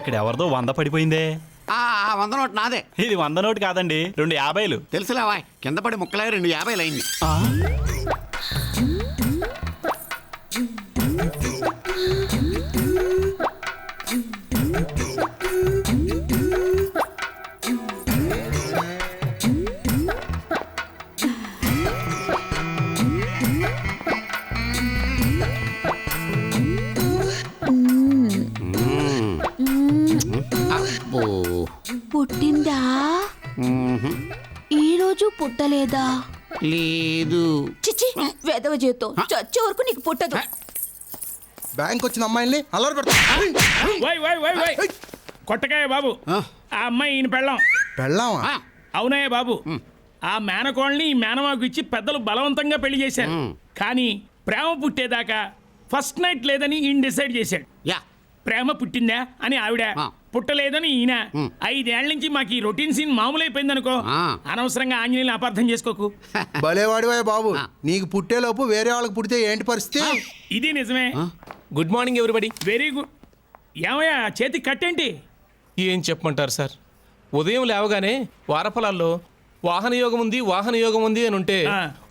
ఇక్కడ ఎవరిదో 100 పడిపోయిందే. 100 నోటు నాదే. ఇది 100 నోటు కాదండి, 2 50లు. తెలుసులేవా, కింద పడి ముక్కలే 2 50 అయింది. పుట్టిందా? ఈ రోజు పుట్టలేదా? లేదు. చిచి, వెదవ జీవితం చచ్చే వరకు నీకు పుట్టదు. బ్యాంక్ వచ్చిన అమ్మాయిల్ని అల్లరి పెడతా. కొట్టకాయ బాబు, ఆ అమ్మాయి ఈయన పెళ్ళాం. పెళ్ళామా? అవునాయే బాబు. ఆ మేనకోళ్ళని ఈ మేనమాకు ఇచ్చి పెద్దలు బలవంతంగా పెళ్లి చేశారు. కానీ ప్రేమ పుట్టేదాకా ఫస్ట్ నైట్ లేదని ఈయన డిసైడ్ చేశాడు. ప్రేమ పుట్టిందా అని ఆవిడ, పుట్టలేదని ఈయన. 5 ఏళ్ల నుంచి మాకు ఈ రొటీన్ సీన్ మామూలైపోయింది అనుకో. అనవసరంగా ఆంజనేయులు అపార్థం చేసుకోకు. భలేవాడివా బాబు, నీకు పుట్టేలోపు వేరే వాళ్ళకి పుడితే ఏంటి పరిస్థితి? ఇది నిజమే. Good morning everybody. Very good. ఏమయ్యా చేతికి కట్టేంటి? ఏం చెప్పమంటారు సార్, ఉదయం లేవగానే వారఫలాల్లో వాహన యోగం ఉంది అని ఉంటే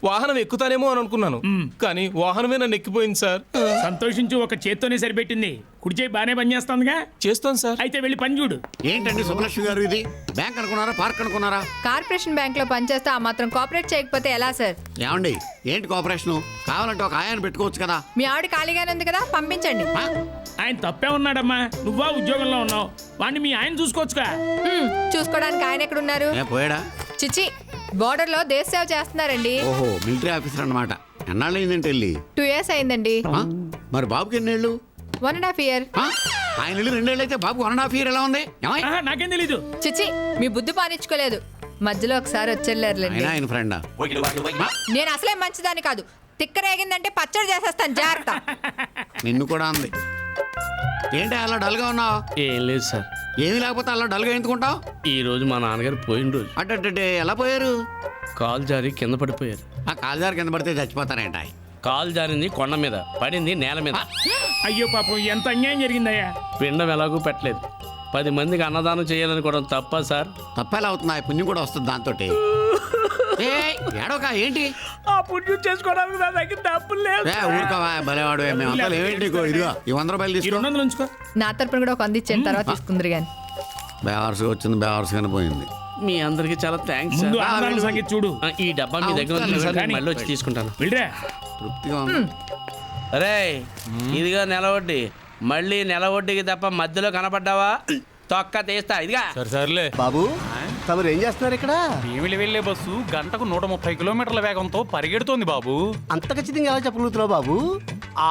వాహనం ఎక్కుతానేమో అని అనుకున్నాను. కానీ వాహనమే నన్ను ఎక్కిపోయింది సార్. సంతోషించు, ఒక చేత్తోనే సరిపెట్టింది. కుడి చేయి బానే పనిచేస్తుందిగా. చేస్తాను సార్. అయితే వెళ్ళి పని చూడు. ఏంటండి సుబ్బలక్ష్మి గారు, ఇది బ్యాంక్ అనుకున్నారా, పార్క్ అనుకున్నారా? కార్పొరేషన్ బ్యాంక్ లో పనిచేస్తే ఆ మాత్రం కోఆపరేట్ చేయకపోతే ఎలా సార్? ఏమండి, ఏంటి కోఆపరేషన్? కావాలంటే ఒక ఆయాన్ని పెట్టుకోవచ్చు కదా. మీ ఆవిడ ఖాళీగానే ఉంది కదా, పంపించండి. ఆయన తప్పే ఉన్నాడమ్మా, నువ్వా ఉద్యోగంలో ఉన్నావు, వాడిని మీ ఆయన చూసుకోవచ్చుగా. చూసుకోవడానికి ఆయన ఎక్కడున్నారు? పోయాడా? చిచి, బోర్డర్ లో దేశ సేవ చేస్తున్నారండి. ఓహో, మిలిటరీ ఆఫీసర్ అన్నమాట. ఎన్నాళ్ళు అయిందంటే వెళ్ళి? 2 years అయిందండి. మరి బాబుకి ఎన్నేళ్ళు? 1.5 year. ఆయన వెళ్ళి 2 ఏళ్ళు అయితే బాబు 1.5 year ఎలా ఉంది? నాకేం తెలీదు. చిచి, మీ బుద్ధి పానించుకోలేదు. మధ్యలో ఒకసారి వచ్చేళ్ళారులేండి. ఆయన ఫ్రెండా? నేను అసలే మంచిదాన్ని కాదు. తిక్కరేగిందంటే పచ్చడి చేసేస్తాను, జాగ్రత్త. నిన్ను కూడా అంది. ఏంటి అలా డల్గా ఉన్నావు? ఏం లేదు సార్. ఏమీ లేకపోతే అలా డల్గా ఎందుకుంటావు? ఈ రోజు మా నాన్నగారు పోయిన రోజు. అంటే ఎలా పోయారు? కాలు జారి కింద పడిపోయారు. ఆ కాలుదారి కింద పడితే చచ్చిపోతారేంట? కాలు జారింది కొండ మీద, పడింది నేల మీద. అయ్యో పాపం, ఎంత అన్యాయం జరిగిందయ్యా. పిండం ఎలాగూ పెట్టలేదు. 10 మందికి అన్నదానం చేయాలనుకోవడం తప్ప సార్? తప్పేలా అవుతుంది, పుణ్యం కూడా వస్తుంది దాంతో. ఏడోక ఏంటి? ఆ పుణ్యం చేసుకోవడానికి నా దగ్గర డబ్బులు లేదు. ఊరుకోవా, భలేవాడు. మేమంతా ఏమిటి? ఇదిగో ఈ 100 రూపాయలు తీసుకో. 200 ఉంచుకో. నా తరపున కూడా ఒక 100 ఇచ్చాను, తర్వాత తీసుకుందరు గాని. బేవర్స్ వచ్చింది, బేవర్స్ కానీ పోయింది. మీ అందరికి చాలా థ్యాంక్స్ ముందు సార్. అన్నదానం సంగతి చూడు. ఈ డబ్బా మీ దగ్గర ఉంది సార్, నేను మళ్ళీ వచ్చి తీసుకుంటాను. వెళ్ళరా. తృప్తిగా ఉంది. అరే, ఇదిగా నెలవడ్డీ. మళ్ళీ నెలవడ్డీకి తప్ప మధ్యలో కనపడ్డావా తొక్క తీస్తా. ఇదిగా సర్లే బాబు, తమరు ఏం చేస్తున్నారు ఇక్కడ? భీమిలి వెళ్లే బస్సు గంటకు 130 కిలోమీటర్ల వేగంతో పరిగెడుతోంది బాబు. అంత ఖచ్చితంగా ఎలా చెప్పగలుగుతున్నావు బాబు?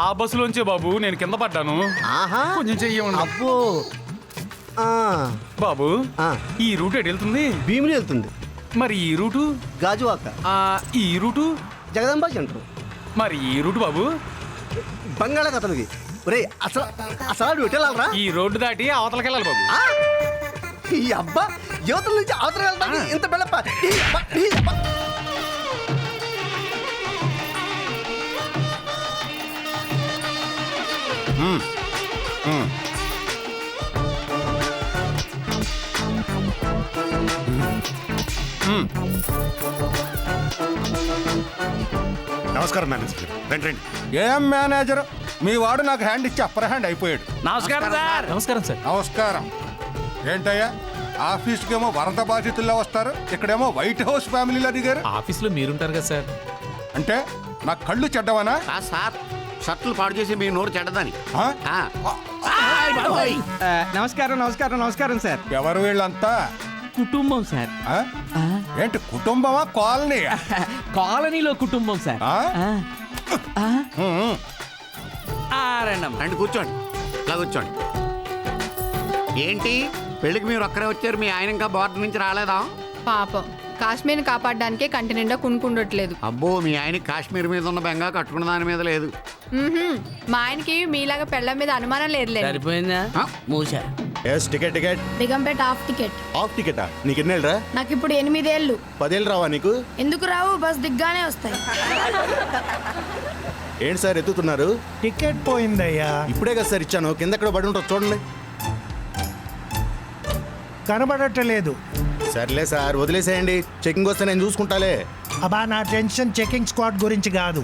ఆ బస్సులోంచే బాబు నేను కింద పడ్డాను. ఆహా, కొంచెం చెయ్యండి. అబ్బో. బాబు, ఈ రూట్ ఎటు వెళ్తుంది? భీమిని వెళ్తుంది. మరి ఈ రూటు? గాజువాక. ఈ రూటు? జగదంబ సెంటర్. మరి ఈ రూటు బాబు? బంగాళాఖాతంది. ఒరే, అసలు వెళ్ళాలరా? ఈ రోడ్డు దాటి అవతలకి వెళ్ళాలి బాబు. ఈ అబ్బా, యువతల నుంచి అవతల వెళ్తాను. ఇంత బెల్లప్ప. నమస్కారం మేనేజర్. రండి రండి. ఏం మేనేజర్, మీ వాడు నాకు హ్యాండ్ ఇచ్చి అప్పర్ హ్యాండ్ అయిపోయాడు. నమస్కారం సార్. నమస్కారం సార్. నమస్కారం. ఏంటయ్యా, ఆఫీస్కేమో వరద బాధితుల్లో వస్తారు, ఇక్కడేమో వైట్ హౌస్ ఫ్యామిలీలో దిగారు. ఆఫీస్లో మీరుంటారు కదా సార్. అంటే నా కళ్ళు చెడ్డవనా? సార్, షర్ట్లు పాడు చేసి మీ నోరు చెడ్డదని. నమస్కారం నమస్కారం నమస్కారం సార్. ఎవరు వీళ్ళంతా? కుటుంబం సార్. ఏంటి కుటుంబమా, కాలనీ? కాలనీలో కుటుంబం సార్. రండి కూర్చోండి, ఇలా కూర్చోండి. ఏంటి పెళ్ళికి మీరు ఒక్కరే వచ్చారు? మీ ఆయన ఇంకా బోర్డర్ నుంచి రాలేదా? పాపం, కాశ్మీర్ని కాపాడడానికే కంటి నిండా కునుకుండట్లేదు. అబ్బో, మీ ఆయన కాశ్మీర్ మీద ఉన్న బెంగ కట్టుకున్న దాని మీద లేదు. మా ఆయనకి మీలాగా పెళ్ళ మీద అనుమానం లేదు. సరిపోయిందా? మూసా. Ticket ticket Begumpet half ticket. Half టికెటా? నీకు ఎన్నేళ్ళరా? నాకు ఇప్పుడు 8 ఏళ్ళు. 10 ఏళ్ళు రావా నీకు? ఎందుకు రావు, బస్ దిగ్గానే వస్తాయి. ఏంటి సార్ ఎత్తుతున్నారు? టికెట్ పోయిందయ్యా. ఇప్పుడే కదా సార్ ఇచ్చాను, కింద ఎక్కడ పడి ఉంటుంది చూడండి. కనబడట్లేదు. సర్లే సార్ వదిలేసేయండి, చెకింగ్ వస్తే నేను చూసుకుంటాలే. అబ్బా నా టెన్షన్ చెకింగ్ స్క్వాడ్ గురించి కాదు,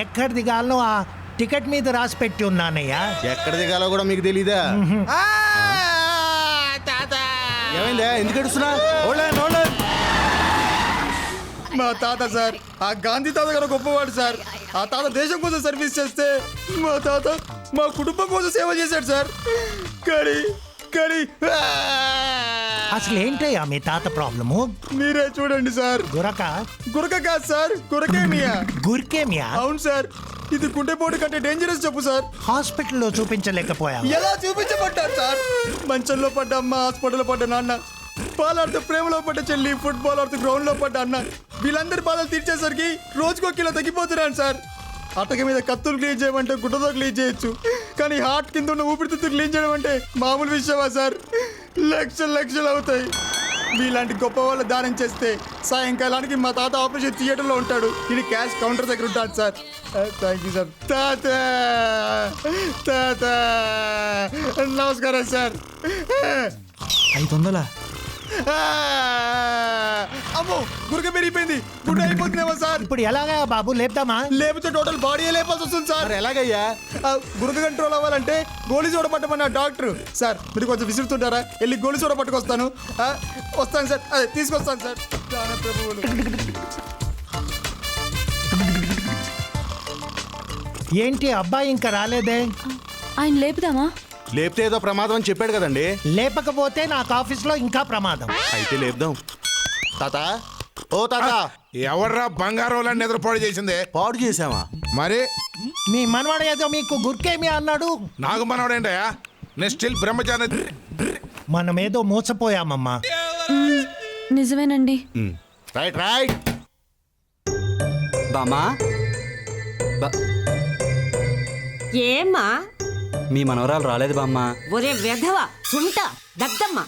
ఎక్కడ దిగాలనో ఆ టికెట్ మీద రాసి పెట్టి ఉన్నానయ్యా. ఎక్కడ దిగాలో కూడా మీకు తెలీదా? ఏమైందా, ఎందుకు ఏడుస్తున్నా? మా తాత సార్, ఆ గాంధీ తాత గారు గొప్పవాడు సార్. ఆ తాత దేశం కోసం సర్వీస్ చేస్తే మా తాత మా కుటుంబం కోసం సేవ చేశాడు సార్. కానీ కానీ అసలు ఏంటయ్యా మీ తాత ప్రాబ్లము? మీరే చూడండి సార్. గురక కాదు సార్, గురకేమియా. గురికేమియా? అవును సార్, ఇది గుండెపోటు కంటే డేంజరస్ చెప్పు సార్. హాస్పిటల్లో చూపించలేకపోయా? ఎలా చూపించబడ్డారు సార్? మంచంలో పడ్డ అమ్మ, హాస్పిటల్లో పడ్డ నాన్న, బాలాడుతూ ప్రేమలో పడ్డ చెల్లి, ఫుట్బాల్ ఆడుతూ గ్రౌండ్ లో పడ్డ అన్న, వీళ్ళందరి బాధలు తీర్చేసరికి రోజుకో కిలో తగ్గిపోతున్నాను సార్. అటక మీద కత్తులు క్లీన్ చేయమంటే గుడ్డతో క్లీన్ చేయొచ్చు, కానీ హార్ట్ కింద ఉన్న ఊపిరితిత్తు క్లీన్ చేయడం అంటే మామూలు విషయమా సార్? లక్షలు అవుతాయి. మీలాంటి గొప్ప వాళ్ళు దానం చేస్తే సాయంకాలానికి మా తాత ఆపరేషన్ థియేటర్లో ఉంటాడు, ఇది క్యాష్ కౌంటర్ దగ్గర ఉంటాడు సార్. Thank you sir. తాత తాత నమస్కారం సార్. 500. అమ్మో, గురక పెరిగిపోయింది, గుడ్డ అయిపోతుందేమో సార్. ఇప్పుడు ఎలాగా బాబు, లేపుదామా? లేపితే టోటల్ బాడీ లేపాల్సి వస్తుంది సార్. ఎలాగయ్యా? గురక కంట్రోల్ అవ్వాలంటే గోళీ సోడ పట్టమన్న డాక్టర్. సార్ మీరు కొంచెం విసురుతుంటారా? వెళ్ళి గోళీ సోడ పట్టుకొస్తాను. వస్తాను సార్, అదే తీసుకొస్తాను సార్. ప్రభువులు. ఏంటి అబ్బాయి ఇంకా రాలేదే? ఆయన లేపుదామా? లేపితే ఏదో ప్రమాదం అని చెప్పాడు కదండి. లేపకపోతే నాకు ఆఫీస్లో ఇంకా ప్రమాదం. అయితే లేపుదాం. తాత, ఓ తాత, ఎవర్రా బంగారం నిద్రపాడు చేసిందే? పాడు చేసావా? మరి మీ మనవాడు ఏదో మీకు గుర్కేమి అన్నాడు. నాకు మనవాడేంటయా? నేను స్టిల్ బ్రహ్మచారి. మనమేదో మోసపోయామమ్మా. నిజమేనండి. Right right. బామ్మా, ఏమ్మా మీ మనవరాలు రాలేదు బామ్మా. ఒరే వెధవ సుంట దద్దమ్మ,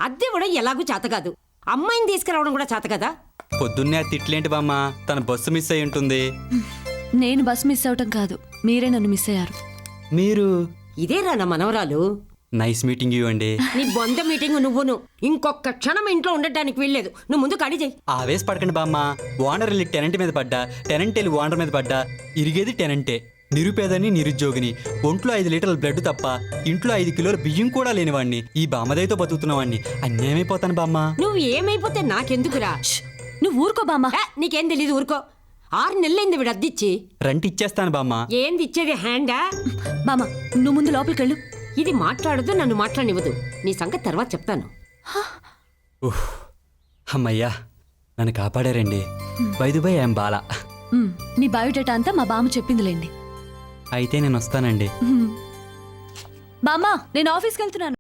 అద్దె కూడా ఎలాగూ చేత కాదు, అమ్మాయిని తీసుకురావడం కూడా చేత కదా. పొద్దున్నే ఆ తిట్లేంటి బామ్మా? తన బస్సు మిస్ అయి ఉంటుంది. నేను బస్ మిస్ అవటం కాదు, మీరే నన్ను మిస్ అయ్యారు. మీరు ఇదేరా నా మనవరాలు. నైస్ మీటింగ్ యూ అండి. నీ బొంద మీటింగ్ నువ్వును. ఇంకొక క్షణం ఇంట్లో ఉండటానికి వీల్లేదు. నువ్వు ముందు ఖాళీ చెయ్యి. ఆవేశపడకండి బామ్మ. ఓనర్ వెళ్ళి టెనెంట్ మీద పడ్డా, టెనెంట్ వెళ్ళి ఓనర్ మీద పడ్డా, ఇరిగేది టెనెంటే. నిరుపేదని నిరుద్యోగిని, ఒంట్లో 5 లీటర్ల బ్లడ్ తప్ప ఇంట్లో 5 కిలోల బియ్యం కూడా లేనివాడిని, ఈ బామ్మదైతో బతుకుతున్నవాడిని. అన్యాయమైపోతాను బామ్మ. నువ్వు ఏమైపోతే నాకెందుకురా? నువ్వు ఊరుకో బామ్మ. నీకేం తెలీదు, ఊరుకో. 6 నెలలైంది వీడు అద్దిచ్చి. రెంట్ ఇచ్చేస్తాను బామ్మ. ఏంది ఇచ్చేది? హ్యాండా? బామ్మ నువ్వు ముందు లోపలికెళ్ళు. ఇది మాట్లాడదు, నన్ను మాట్లాడనివ్వదు. నీ సంగతి తర్వాత చెప్తాను. అమ్మయ్యా, నన్ను కాపాడారండి. బై ఏం బాల. నీ బయోడేటా అంతా మా బామ్మ చెప్పిందిలేండి. అయితే నేను వస్తానండి. బామ్మ, నేను ఆఫీస్కి వెళ్తున్నాను.